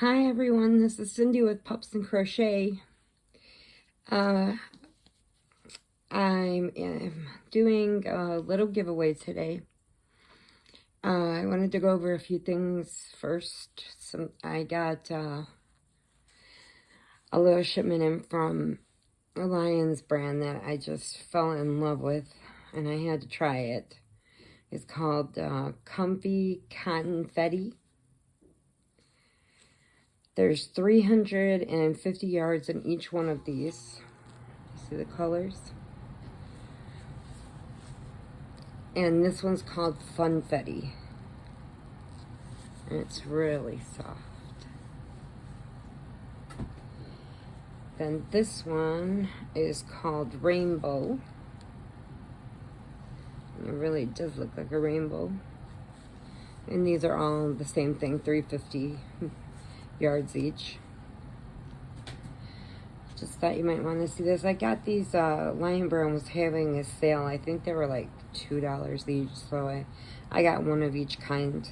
Hi everyone, this is Cindy with Pups and Crochet. I'm doing a little giveaway today. I wanted to go over a few things first. I got a little shipment in from a Lions brand that I just fell in love with, and I had to try it. It's called Comfy Cotton Fetty. There's 350 yards in each one of these. You see the colors? And this one's called Funfetti. And it's really soft. Then this one is called Rainbow. And it really does look like a rainbow. And these are all the same thing, 350 yards each. Just thought you might want to see this. I got these, Lion Brand was having a sale. I think they were like $2 each, so I got one of each kind.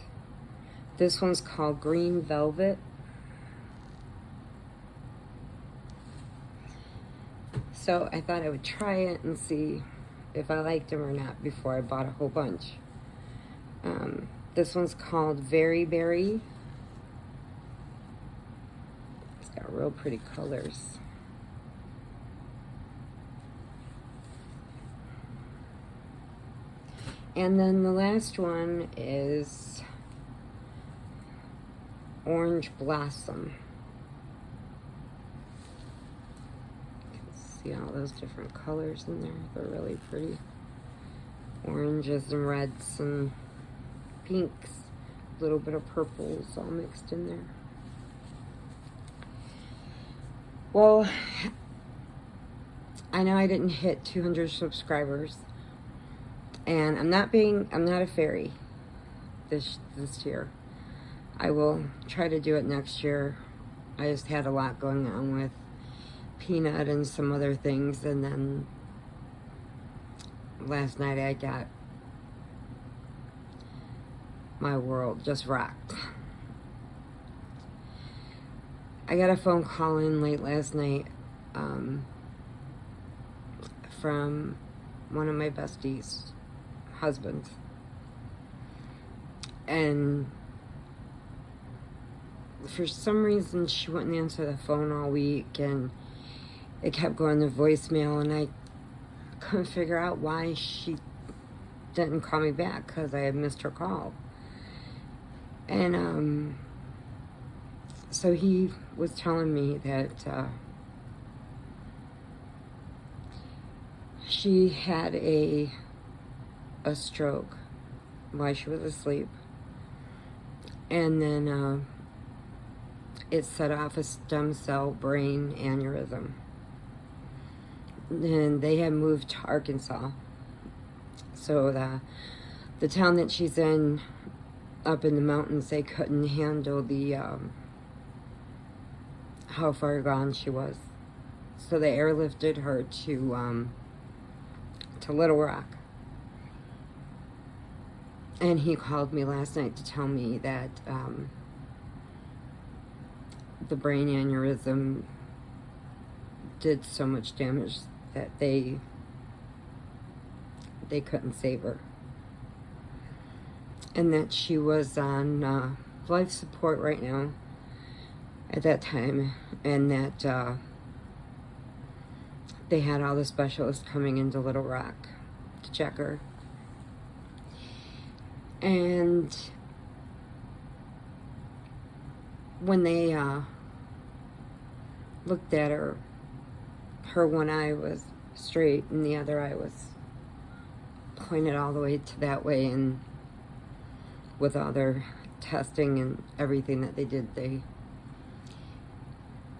This one's called Green Velvet. So I thought I would try it and see if I liked them or not before I bought a whole bunch. This one's called Very Berry. It's got real pretty colors. And then the last one is Orange Blossom. You can see all those different colors in there. They're really pretty. Oranges and reds and pinks. A little bit of purples all mixed in there. Well, I know I didn't hit 200 subscribers. And I'm not a fairy this year. I will try to do it next year. I just had a lot going on with Peanut and some other things, and then last night I got my world just rocked. I got a phone call in late last night from one of my besties' husbands, and for some reason she wouldn't answer the phone all week, and it kept going to voicemail, and I couldn't figure out why she didn't call me back, because I had missed her call. And so he was telling me that she had a stroke while she was asleep, and then it set off a stem cell brain aneurysm, and they had moved to Arkansas. So the town that she's in up in the mountains, they couldn't handle the how far gone she was, so they airlifted her to Little Rock. And he called me last night to tell me that the brain aneurysm did so much damage that they couldn't save her. And that she was on life support right now at that time. And that they had all the specialists coming into Little Rock to check her. And when they looked at her, her one eye was straight and the other eye was pointed all the way to that way, and with all their testing and everything that they did, they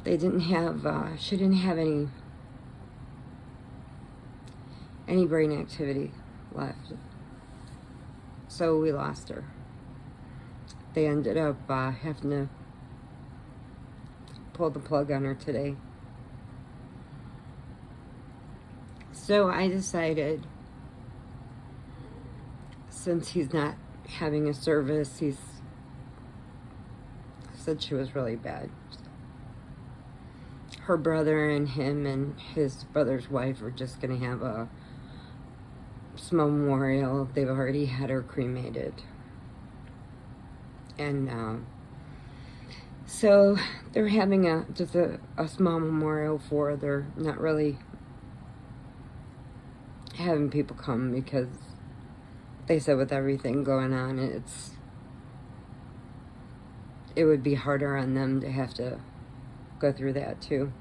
didn't have, she didn't have any brain activity left. So we lost her. They ended up having to pull the plug on her today. So I decided, since he's not having a service, he's said she was really bad. Her brother and him and his brother's wife are just going to have a small memorial. They've already had her cremated. And so they're having just a small memorial for her. They're not really having people come because they said with everything going on, it would be harder on them to have to go through that too.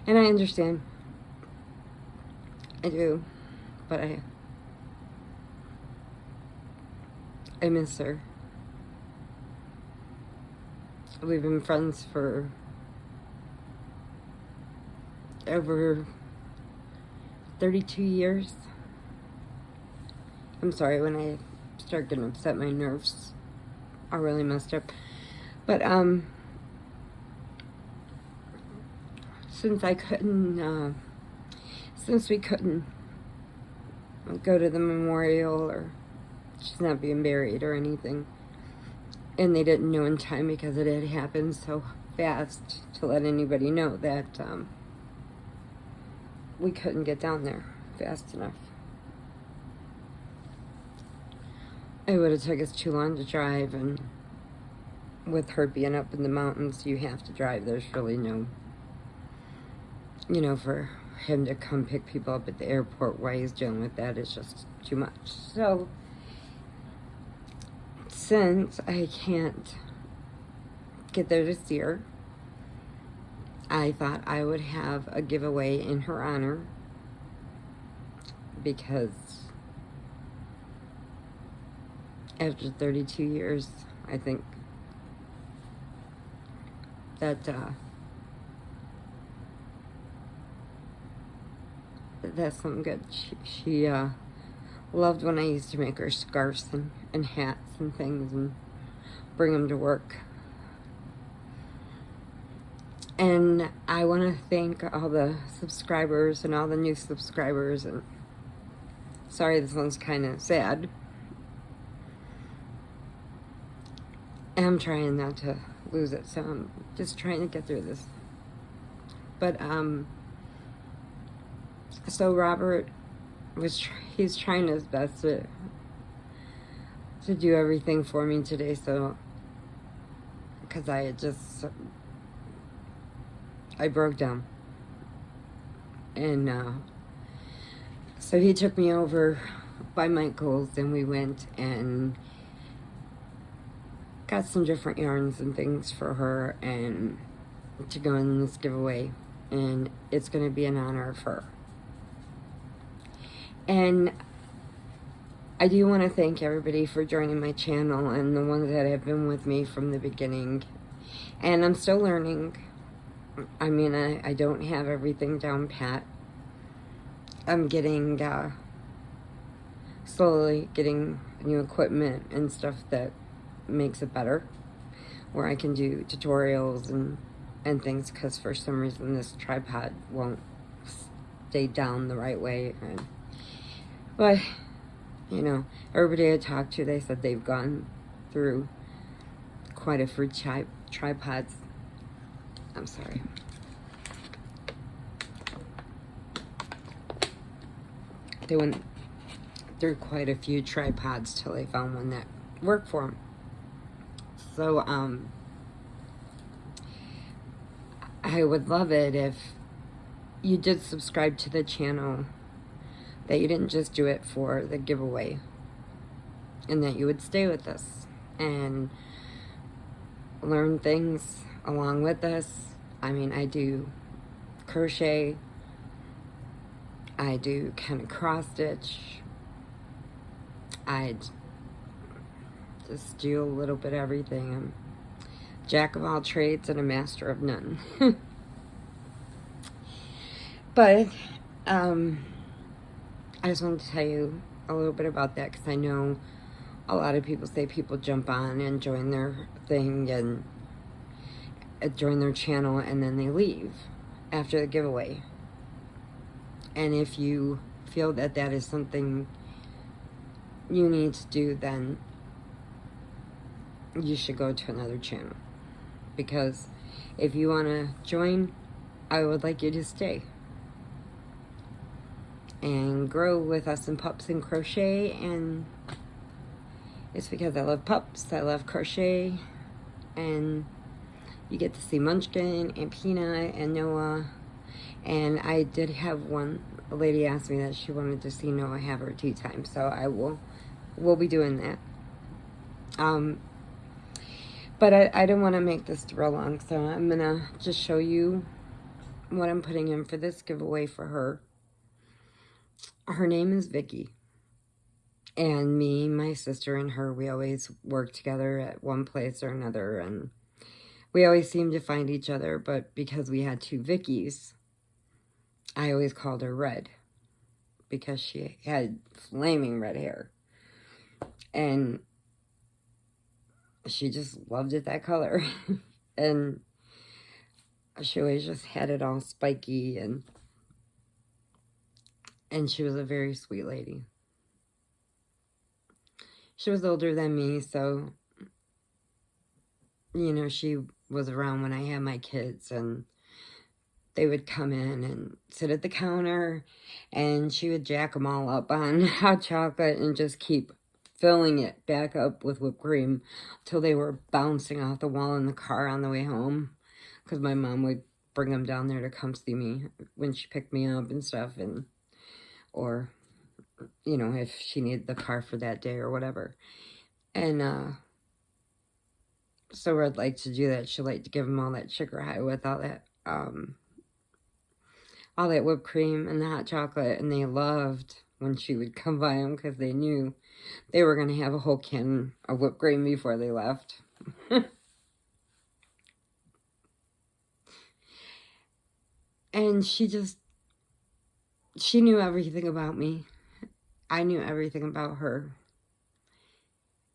And I understand. I do. But I miss her. We've been friends for over 32 years. I'm sorry, when I start getting upset, my nerves are really messed up. But since we couldn't go to the memorial, or she's not being buried or anything, and they didn't know in time because it had happened so fast to let anybody know that we couldn't get down there fast enough. It would have took us too long to drive, and with her being up in the mountains, you have to drive. There's really no, for him to come pick people up at the airport while he's dealing with that is just too much. So, since I can't get there to see her, I thought I would have a giveaway in her honor, because after 32 years, I think that that's something good. She loved when I used to make her scarves and hats and things and bring them to work. And I want to thank all the subscribers and all the new subscribers. And sorry, this one's kind of sad. And I'm trying not to lose it, so I'm just trying to get through this. But so Robert he's trying his best to do everything for me today. So, because I broke down, and so he took me over by Michael's, and we went and got some different yarns and things for her and to go in this giveaway, and it's going to be in honor of her. And I do want to thank everybody for joining my channel and the ones that have been with me from the beginning. And I'm still learning. I mean, I don't have everything down pat. I'm slowly getting new equipment and stuff that makes it better, where I can do tutorials and things, because for some reason this tripod won't stay down the right way. But everybody I talked to, they said they've gone through quite a few tripods. I'm sorry. They went through quite a few tripods till they found one that worked for them. So, I would love it if you did subscribe to the channel, that you didn't just do it for the giveaway, and that you would stay with us and learn things along with us. I mean, I do crochet, I do kind of cross stitch, I just do a little bit of everything. I'm a jack of all trades and a master of none. But I just wanted to tell you a little bit about that, because I know a lot of people say people jump on and join their thing and join their channel, and then they leave after the giveaway. And if you feel that that is something you need to do, then you should go to another channel. Because if you want to join, I would like you to stay and grow with us in Pups and Crochet. And it's because I love pups, I love crochet, and you get to see Munchkin and Peanut and Noah. And I did have a lady asked me that she wanted to see Noah have her tea time, so we'll be doing that. But I didn't want to make this real long, so I'm gonna just show you what I'm putting in for this giveaway for her. Her name is Vicky. And me, my sister, and her, we always work together at one place or another, and we always seem to find each other, but because we had 2 Vickies, I always called her Red, because she had flaming red hair, and she just loved it that color, and she always just had it all spiky, and she was a very sweet lady. She was older than me, so, you know, she was around when I had my kids, and they would come in and sit at the counter, and she would jack them all up on hot chocolate and just keep filling it back up with whipped cream till they were bouncing off the wall in the car on the way home, because my mom would bring them down there to come see me when she picked me up and stuff, and or, you know, if she needed the car for that day or whatever. And so Red liked to do that. She liked to give them all that sugar high with all that whipped cream and the hot chocolate, and they loved when she would come by them, because they knew they were going to have a whole can of whipped cream before they left. And she knew everything about me. I knew everything about her.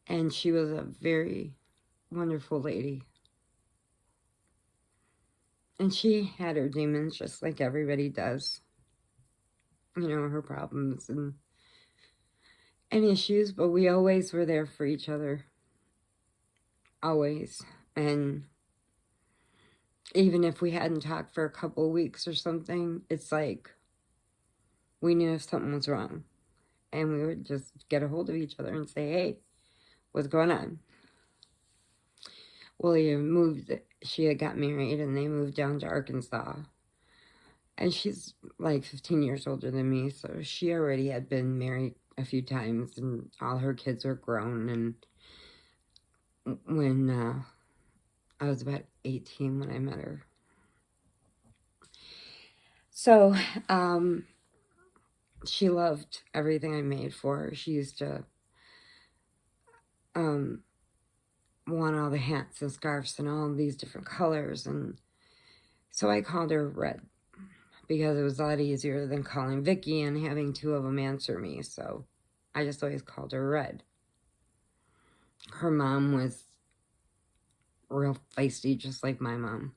And she was a very wonderful lady. And she had her demons just like everybody does. You know, her problems and issues, but we always were there for each other. Always. And even if we hadn't talked for a couple of weeks or something, it's like we knew if something was wrong. And we would just get a hold of each other and say, hey, what's going on? Well, she had got married, and they moved down to Arkansas. And she's like 15 years older than me, so she already had been married a few times, and all her kids were grown. And when I was about 18 when I met her. So, she loved everything I made for her. She used to want all the hats and scarves and all these different colors, and so I called her Red, because it was a lot easier than calling Vicky and having 2 of them answer me, so I just always called her Red. Her mom was real feisty, just like my mom,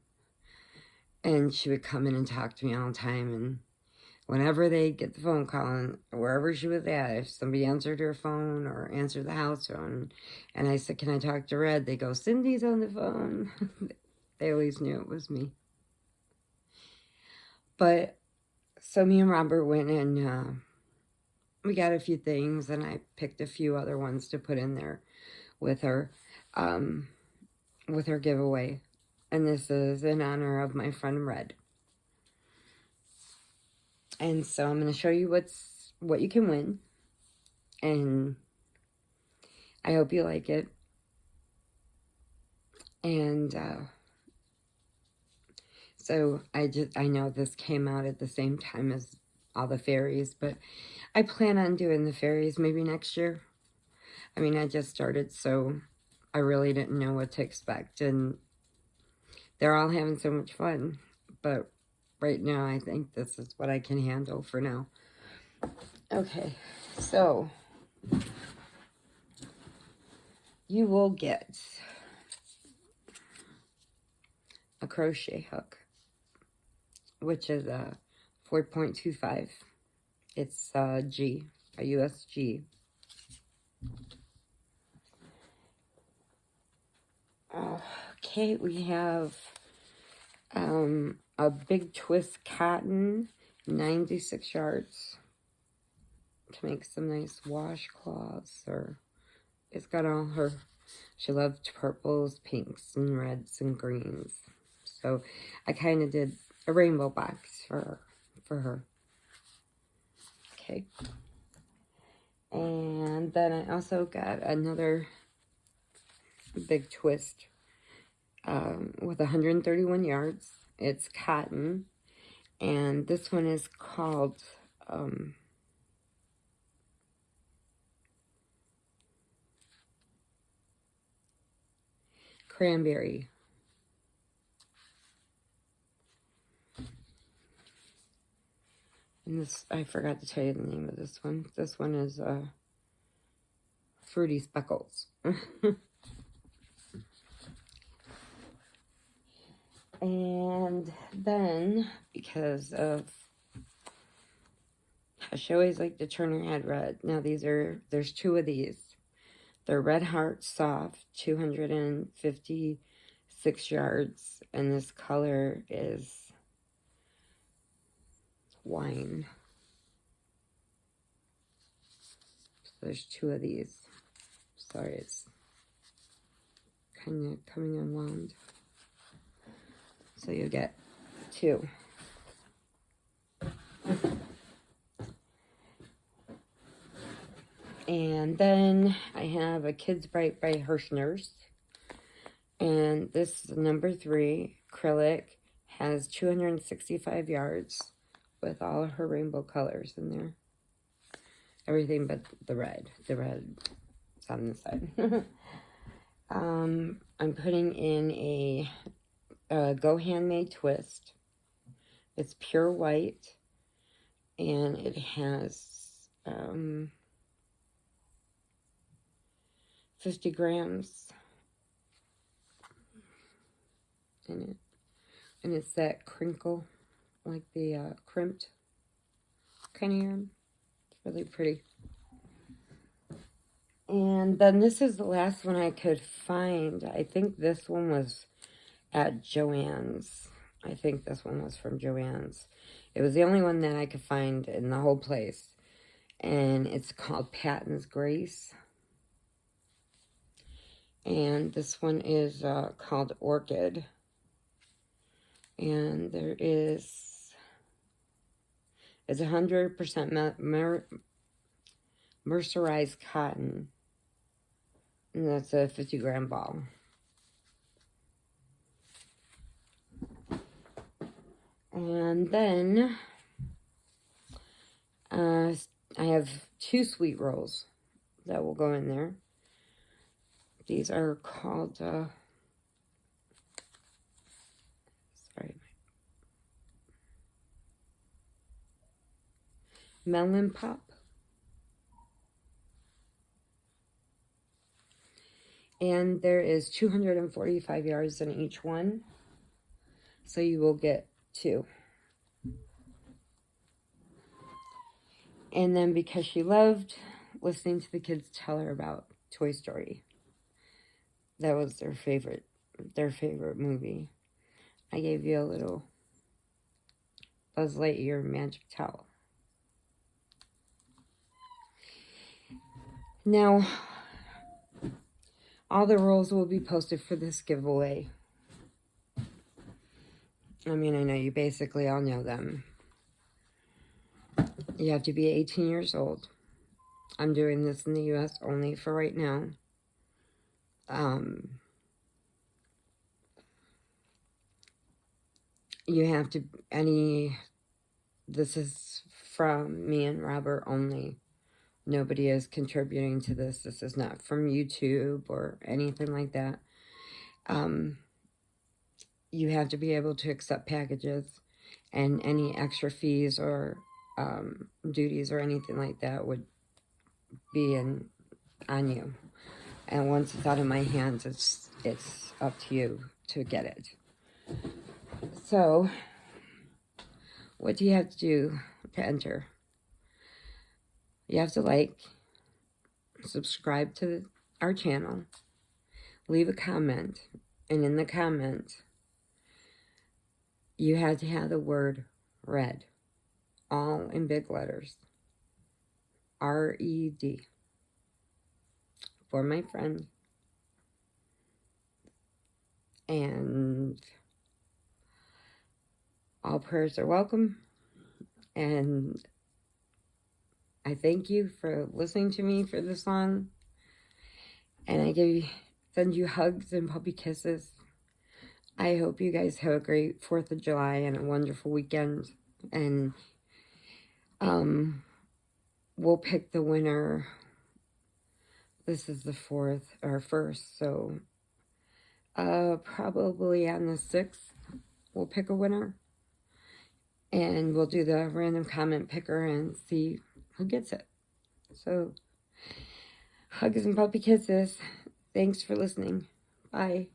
and she would come in and talk to me all the time, and whenever they get the phone call, and wherever she was at, if somebody answered her phone or answered the house phone, and I said, can I talk to Red? They go, Cindy's on the phone. They always knew it was me. But, so me and Robert went and we got a few things, and I picked a few other ones to put in there with her giveaway. And this is in honor of my friend Red. And so I'm going to show you what you can win. And I hope you like it. And so I know this came out at the same time as all the fairies, but I plan on doing the fairies maybe next year. I mean, I just started, so I really didn't know what to expect. And they're all having so much fun. But right now, I think this is what I can handle for now. Okay, so you will get a crochet hook, which is a 4.25. It's a USG. Okay, we have a big twist cotton, 96 yards, to make some nice washcloths. Or it's got all her, she loved purples, pinks, and reds, and greens. So I kind of did a rainbow box for her. Okay. And then I also got another big twist with 131 yards. It's cotton. And this one is called Cranberry. And this, I forgot to tell you the name of this one. This one is Fruity Speckles. And then, because of how she always liked to turn her head red. Now there's two of these. They're Red Heart Soft, 256 yards. And this color is wine. So there's two of these. Sorry, it's kind of coming unwound. So you get two. And then I have a Kids Bright by Hirschner's. And this is number 3 acrylic. Has 265 yards with all of her rainbow colors in there. Everything but the red. The red is on the side. I'm putting in a Go Handmade twist. It's pure white. And it has 50 grams in it. And it's that crinkle, like the crimped kind of yarn. It's really pretty. And then this is the last one I could find. I think this one was at Joann's. I think this one was from Joann's. It was the only one that I could find in the whole place. And it's called Patton's Grace. And this one is called Orchid. And it's 100% mercerized cotton. And that's a 50-gram ball. And then I have 2 sweet rolls that will go in there. These are called, Melon Pop. And there is 245 yards in each one. So you will get 2. And then because she loved listening to the kids tell her about Toy Story, that was their favorite movie, I gave you a little Buzz Lightyear magic towel. Now, all the rules will be posted for this giveaway. I mean, I know you basically all know them. You have to be 18 years old. I'm doing this in the U.S. only for right now. You have to, this is from me and Robert only. Nobody is contributing to this. This is not from YouTube or anything like that. You have to be able to accept packages, and any extra fees or duties or anything like that would be on you. And once it's out of my hands, it's up to you to get it. So, what do you have to do to enter? You have to like, subscribe to our channel, leave a comment, And in the comment, you had to have the word red, all in big letters. R-E-D. For my friend. And all prayers are welcome. And I thank you for listening to me for this long. And I send you hugs and puppy kisses. I hope you guys have a great 4th of July and a wonderful weekend. And we'll pick the winner. This is the 4th or 1st, so probably on the 6th we'll pick a winner. And we'll do the random comment picker and see who gets it. So, hugs and puppy kisses. Thanks for listening. Bye.